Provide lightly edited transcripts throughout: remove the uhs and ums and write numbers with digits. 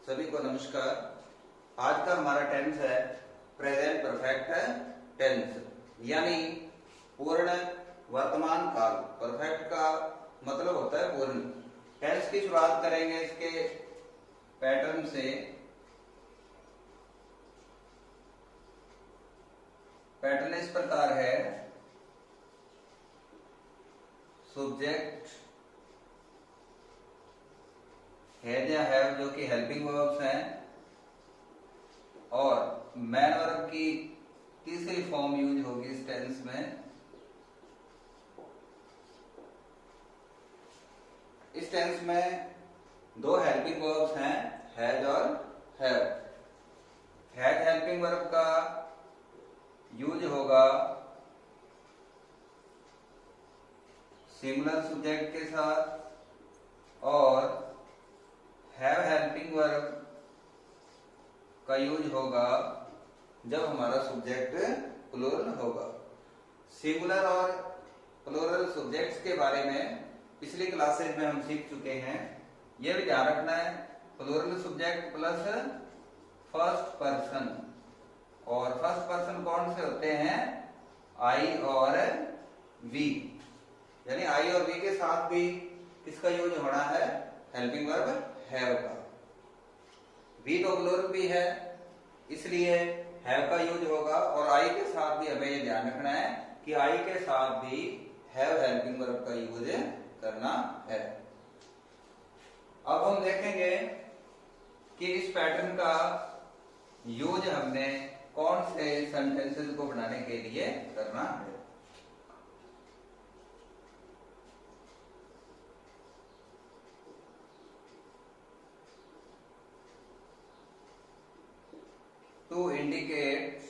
सभी को नमस्कार। आज का हमारा टेंस है प्रेजेंट परफेक्ट टेंस, यानी पूर्ण वर्तमान काल। परफेक्ट का मतलब होता है पूर्ण। टेंस की शुरुआत करेंगे इसके पैटर्न से। पैटर्न इस प्रकार है, सब्जेक्ट हैज या हैव जो कि हेल्पिंग वर्ब्स हैं, और मैन वर्ब की तीसरी फॉर्म यूज होगी इस टेंस में। इस टेंस में दो हेल्पिंग वर्ब्स हैं, हैज और हैव। हैज हेल्पिंग वर्ब का यूज होगा सिंगुलर सब्जेक्ट के साथ, और हैव हेल्पिंग वर्ब का यूज होगा जब हमारा सब्जेक्ट प्लूरल होगा। सिंगुलर और प्लूरल सब्जेक्ट्स के बारे में पिछली क्लासेज में हम सीख चुके हैं। यह भी ध्यान रखना है, plural subject plus first person. और फर्स्ट पर्सन कौन से होते हैं? आई और वी, यानी आई और वी के साथ भी किसका यूज होना है? हेल्पिंग वर्ब हैव का। वी तो प्लूरल भी है, इसलिए हैव का यूज होगा। और आई के साथ भी हमें यह ध्यान रखना है कि आई के साथ भी हैव हेल्पिंग वर्ब का यूज करना है। अब हम देखेंगे कि इस पैटर्न का यूज हमने कौन से सेंटेंसेस को बनाने के लिए करना है। To indicate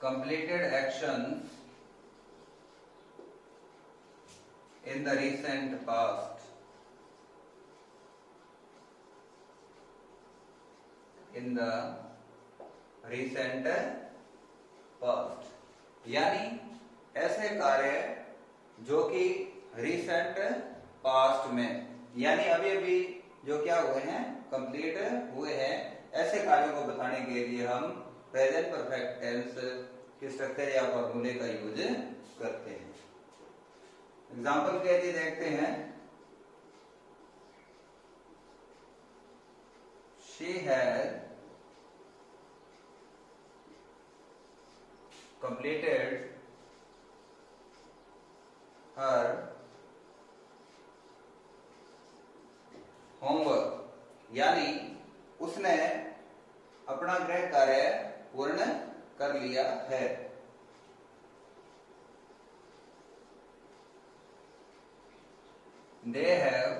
completed actions in the recent past. In the recent past, यानी ऐसे कार्य जो कि रिसेंट पास्ट में, यानी अभी अभी जो क्या हुए हैं, कंप्लीट हुए हैं, ऐसे कार्यों को बताने के लिए हम प्रेजेंट परफेक्ट टेंस के स्ट्रक्चर या फॉर्मूले का यूज करते हैं। एग्जांपल के लिए देखते हैं, she has completed her homework, यानी उसने अपना गृह कार्य पूर्ण कर लिया है। They have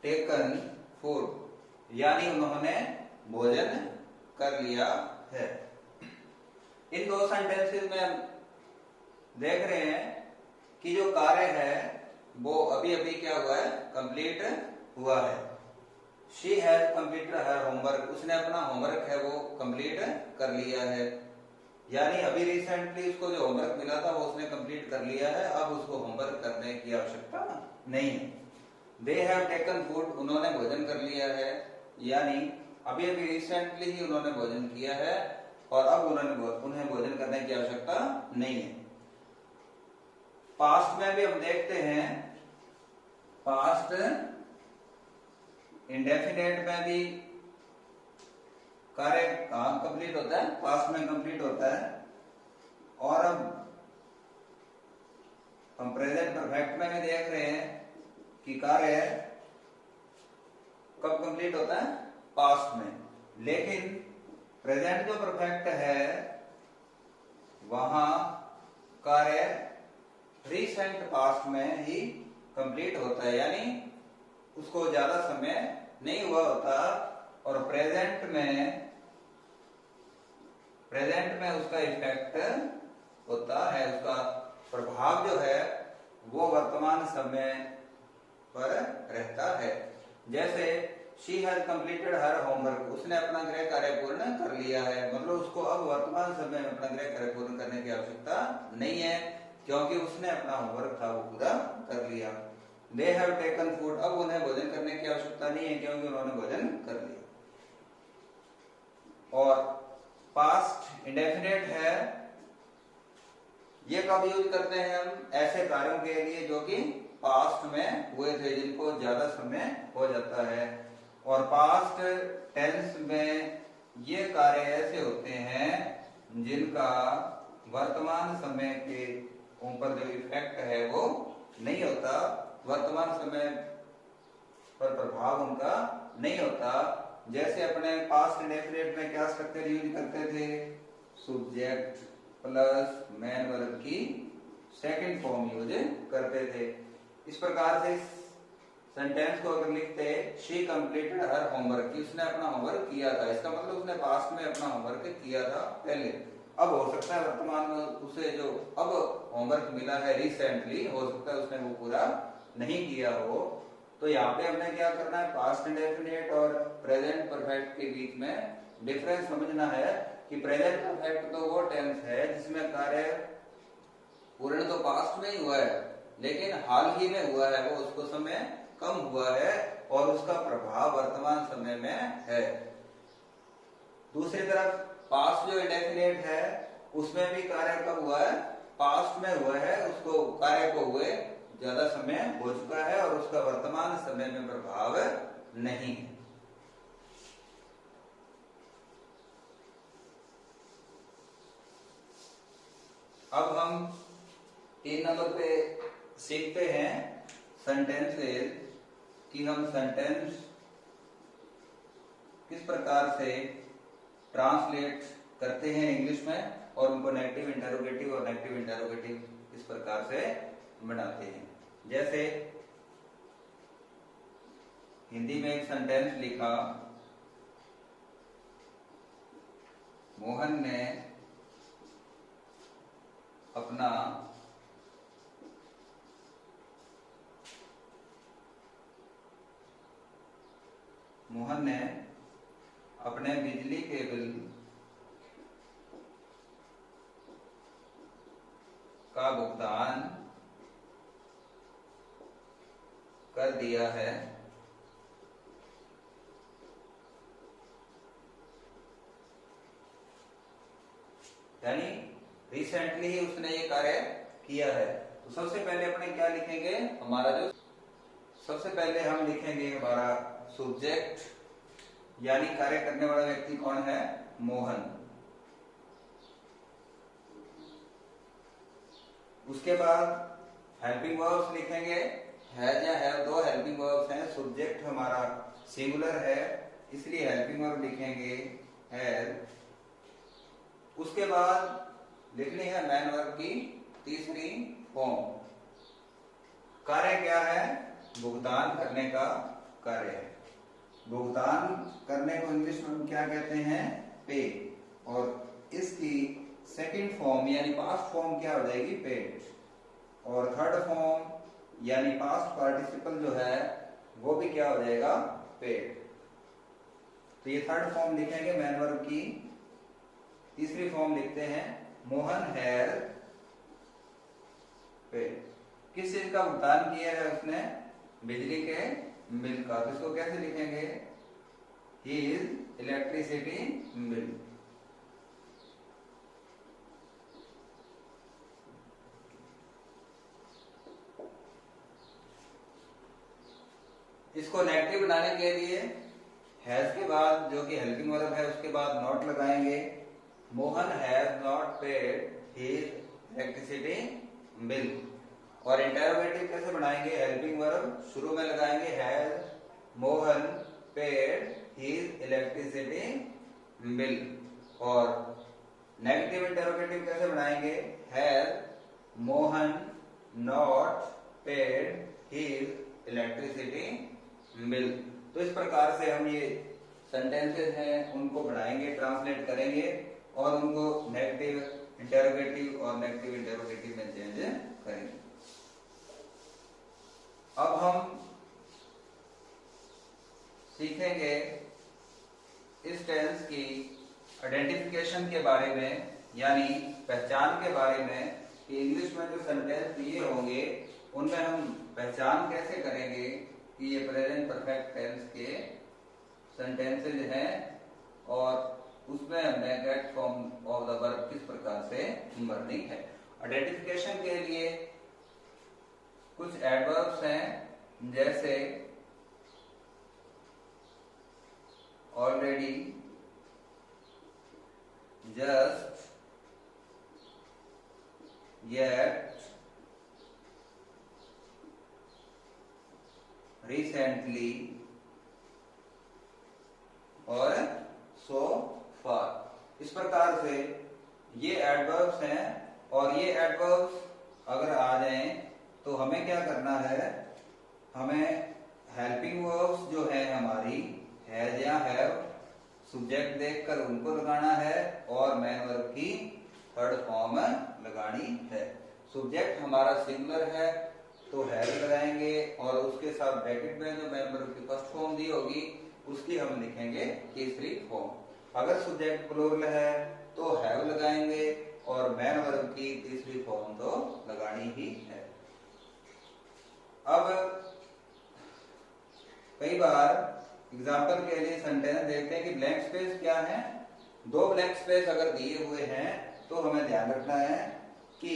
taken food, यानी उन्होंने भोजन कर लिया है। इन दो सेंटेंसेस में हम देख रहे हैं कि जो कार्य है वो अभी अभी क्या हुआ है? कंप्लीट हुआ है। She has completed her homework, उसने अपना होमवर्क है वो कंप्लीट कर लिया है, यानी अभी रिसेंटली उसको जो होमवर्क मिला था वो उसने कंप्लीट कर लिया है, अब उसको होमवर्क करने की आवश्यकता नहीं है। दे हैव टेकन फूड, उन्होंने भोजन कर लिया है, यानी अभी अभी रिसेंटली ही उन्होंने भोजन किया है और अब उन्हें भोजन करने की आवश्यकता नहीं है। पास्ट में भी हम देखते हैं, पास्ट इंडेफिनेट में भी कार्य कहां कंप्लीट होता है? पास्ट में कंप्लीट होता है। और अब हम प्रेजेंट परफेक्ट में भी देख रहे हैं कि कार्य कब कंप्लीट होता है? पास्ट में। लेकिन प्रेजेंट जो परफेक्ट है वहां कार्य रिसेंट पास्ट में ही कंप्लीट होता है, यानी उसको ज्यादा समय नहीं हुआ होता। और प्रेजेंट में उसका इफेक्ट होता है, उसका प्रभाव जो है वो वर्तमान समय पर रहता है। जैसे she has completed her homework, उसने अपना गृह कार्य पूर्ण कर लिया है, मतलब उसको अब वर्तमान समय में अपना गृह कार्य पूर्ण करने की आवश्यकता नहीं है, क्योंकि उसने अपना होमवर्क था वो पूरा कर लिया। दे हैव टेकन फूड, अब उन्हें भोजन करने की आवश्यकता नहीं है, क्योंकि उन्होंने भोजन कर लिया। और पास्ट इंडेफिनिट है, ये कब यूज करते हैं हम? ऐसे कार्यों के लिए जो कि पास्ट में हुए थे, जिनको ज्यादा समय हो जाता है। और पास्ट टेंस में ये कार्य ऐसे होते हैं जिनका वर्तमान समय के ऊपर जो इफेक्ट है वो नहीं होता, वर्तमान समय पर प्रभाव उनका नहीं होता। जैसे अपने पास्ट इंडेफिनिट में क्या स्ट्रक्चर यूज करते थे? सब्जेक्ट प्लस मैन वर्ब की सेकंड फॉर्म यूज करते थे। इस प्रकार से सेंटेंस को अगर लिखते शी कंप्लीटेड हर होमवर्क, की उसने अपना होमवर्क किया था, इसका मतलब उसने पास्ट में अपना होमवर्क किया था पहले। अब हो सकता है वर्तमान में उसे जो अब होमवर्क मिला है रिसेंटली, हो सकता है उसने वो पूरा नहीं किया हो। तो यहाँ पे हमने क्या करना है? पास्ट इंडेफिनिट और प्रेजेंट परफेक्ट के बीच में डिफरेंस समझना है कि प्रेजेंट परफेक्ट तो वो टेंस है जिसमें कार्य पूर्ण तो पास्ट में ही हुआ है, लेकिन हाल ही में हुआ है, वो उसको समय कम हुआ है और उसका प्रभाव वर्तमान समय में है। दूसरी तरफ पास्ट जो इंडेफिनिट है उसमें भी कार्य कब हुआ है? पास्ट में हुआ है, उसको कार्य को हुए ज्यादा समय हो चुका है और उसका वर्तमान समय में प्रभाव नहीं है। अब हम 3 नंबर पे सीखते हैं सेंटेंसेस, कि हम सेंटेंस किस प्रकार से ट्रांसलेट करते हैं इंग्लिश में और उनको नेगेटिव इंटरोगेटिव और नेगेटिव इंटरोगेटिव किस प्रकार से बनाते हैं। जैसे हिंदी में एक सेंटेंस लिखा, मोहन ने अपना अपने बिजली के बिल का भुगतान कर दिया है। यानी रिसेंटली ही उसने ये कार्य किया है। तो सबसे पहले अपने क्या लिखेंगे? हमारा जो सबसे पहले हम लिखेंगे हमारा सब्जेक्ट, यानी कार्य करने वाला व्यक्ति कौन है? मोहन। उसके बाद हेल्पिंग वर्ब्स लिखेंगे, हैज या हैव, दो हेल्पिंग वर्ब्स हैं। सब्जेक्ट हमारा सिंगुलर है इसलिए हेल्पिंग वर्ब लिखेंगे हैज। उसके बाद लिखनी है मैन वर्ब की तीसरी फॉर्म। कार्य क्या है? भुगतान करने का कार्य है। भुगतान करने को इंग्लिश में हम क्या कहते हैं? पे। और इसकी सेकंड फॉर्म यानी पास्ट फॉर्म क्या हो जाएगी? पेड। और थर्ड फॉर्म यानी पास्ट पार्टिसिपल जो है वो भी क्या हो जाएगा? पेड। तो ये थर्ड फॉर्म लिखेंगे मैन वर्ब की। तीसरी फॉर्म लिखते हैं मोहन हैज पेड। किस चीज का भुगतान किया है उसने? बिजली के बिल का। तो इसको कैसे लिखेंगे? His electricity bill. इसको नेगेटिव बनाने के लिए हैज के बाद जो कि हेल्पिंग वर्ब है उसके बाद नॉट लगाएंगे। Mohan has not paid his electricity bill. और इंटरोगेटिव कैसे बनाएंगे? हेल्पिंग वर्ब शुरू में लगाएंगे has Mohan paid his electricity bill. और नेगेटिव इंटरोगेटिव कैसे बनाएंगे? Has Mohan not paid his electricity bill. तो इस प्रकार से हम ये सेंटेंसेस हैं उनको बनाएंगे, ट्रांसलेट करेंगे और उनको नेगेटिव इंटरोगेटिव और नेगेटिव इंटरोगेटिव में चेंज करेंगे। अब हम सीखेंगे इस टेंस की आइडेंटिफिकेशन के बारे में, यानी पहचान के बारे में कि इंग्लिश में जो सेंटेंस दिए होंगे उनमें हम पहचान कैसे करेंगे कि ये प्रेजेंट परफेक्ट टेंस के सेंटेंसेज हैं और उसमें हमने get form of the verb किस प्रकार से भरनी है। आइडेंटिफिकेशन के लिए कुछ एडवर्ब्स हैं, जैसे ऑलरेडी, जस्ट, येट, रिसेंटली और सो फार। इस प्रकार से ये एडवर्ब्स हैं और ये एडवर्ब्स अगर आ जाएं तो हमें क्या करना है, हमें हेल्पिंग वर्ब्स जो है हमारी हैज या हैव, सब्जेक्ट देखकर उनको लगाना है और मेन वर्ब की थर्ड फॉर्म लगानी है। सब्जेक्ट हमारा सिंगुलर है तो हैव लगाएंगे और उसके साथ ब्रैकेट में जो मेन वर्ब की फर्स्ट फॉर्म दी होगी उसकी हम लिखेंगे तीसरी फॉर्म। अगर सब्जेक्ट प्लूरल है तो हैव लगाएंगे और मेन वर्ब की तीसरी फॉर्म तो लगानी ही है। अब कई बार एग्जाम्पल के लिए सेंटेंस देखते हैं कि ब्लैंक स्पेस क्या है। दो ब्लैंक स्पेस अगर दिए हुए हैं तो हमें ध्यान रखना है कि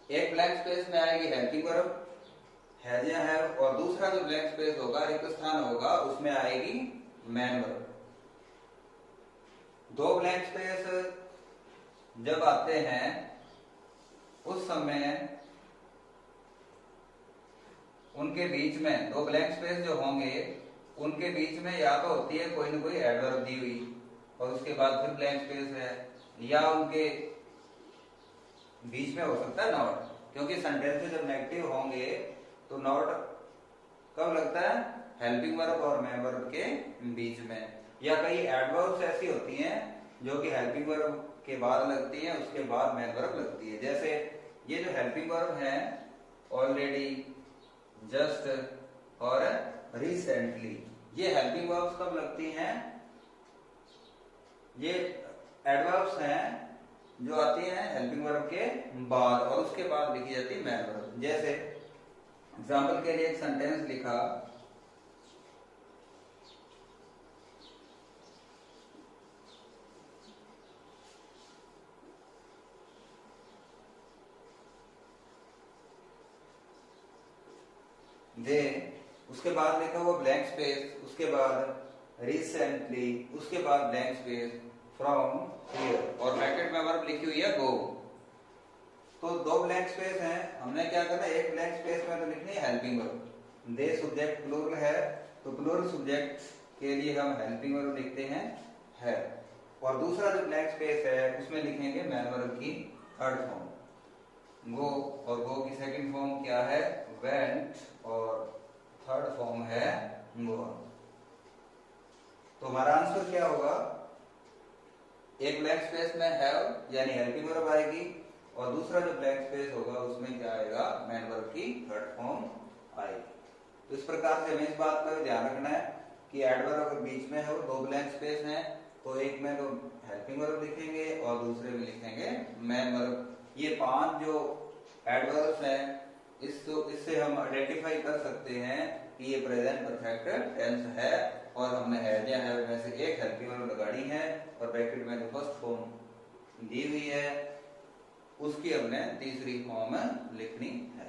एक ब्लैंक स्पेस में आएगी हेल्पिंग वर्ब हैज या हैव और दूसरा जो ब्लैंक स्पेस होगा, रिक्त स्थान होगा, उसमें आएगी मेन वर्ब। दो ब्लैंक स्पेस जब आते हैं उस समय उनके बीच में, दो ब्लैंक स्पेस जो होंगे उनके बीच में या तो होती है कोई ना कोई एडवर्ब दी हुई और उसके बाद फिर ब्लैंक स्पेस है, या उनके बीच में हो सकता है नॉट, क्योंकि सेंटेंस जब नेगेटिव होंगे तो नॉट कब लगता है, हेल्पिंग वर्ब और मेन वर्ब के बीच में। या कई एडवर्ब्स ऐसी होती हैं जो कि हेल्पिंग वर्ब के बाद लगती है, उसके बाद मेन वर्ब लगती है। जैसे ये जो हेल्पिंग वर्ब है ऑलरेडी, जस्ट और रिसेंटली, ये हेल्पिंग वर्ब्स कब लगती हैं, ये एडवर्ब्स हैं जो आती हैं हेल्पिंग वर्ब के बाद और उसके बाद लिखी जाती है मेन वर्ब। जैसे एग्जाम्पल के लिए एक सेंटेंस लिखा, दे, उसके बाद लिखा हुआ ब्लैंक स्पेस, उसके बाद रिसेंटली, उसके बाद ब्लैंक स्पेस, फ्रॉम हियर और ब्रैकेट में वर्ब लिखी हुई है गो। तो दो ब्लैंक स्पेस हैं, हमने क्या करना है, एक ब्लैंक स्पेस में तो लिखनी है हेल्पिंग वर्ब। दे सब्जेक्ट प्लूरल है तो प्लूरल सब्जेक्ट के लिए हम हेल्पिंग वर्ब लिखते हैं है, और दूसरा जो ब्लैंक स्पेस है उसमें लिखेंगे मेन वर्ब की थर्ड फॉर्म गो, और गो की सेकंड फॉर्म क्या है, वेंट, और थर्ड फॉर्म है गॉन। तो हमारा आंसर क्या होगा, एक ब्लैंक स्पेस में हैव यानी हेल्पिंग वर्ब आएगी और दूसरा जो ब्लैंक स्पेस होगा उसमें क्या आएगा, मेन वर्ब की थर्ड फॉर्म आएगी। तो इस प्रकार से हमें इस बात का ध्यान रखना है कि एडवर्ब अगर बीच में है और दो ब्लैंक स्पेस हैं तो एक में तो हेल्पिंग वर्ब लिखेंगे और दूसरे में लिखेंगे मेन वर्ब। ये पांच जो एडवर्ब्स हैं इससे हम आइडेंटिफाई कर सकते हैं कि ये प्रेजेंट परफेक्ट टेंस है और हमने हैज या हैव में से एक हेल्पिंग वर्ब लगानी है और ब्रैकेट में जो फर्स्ट फॉर्म दी हुई है उसकी हमने तीसरी फॉर्म लिखनी है।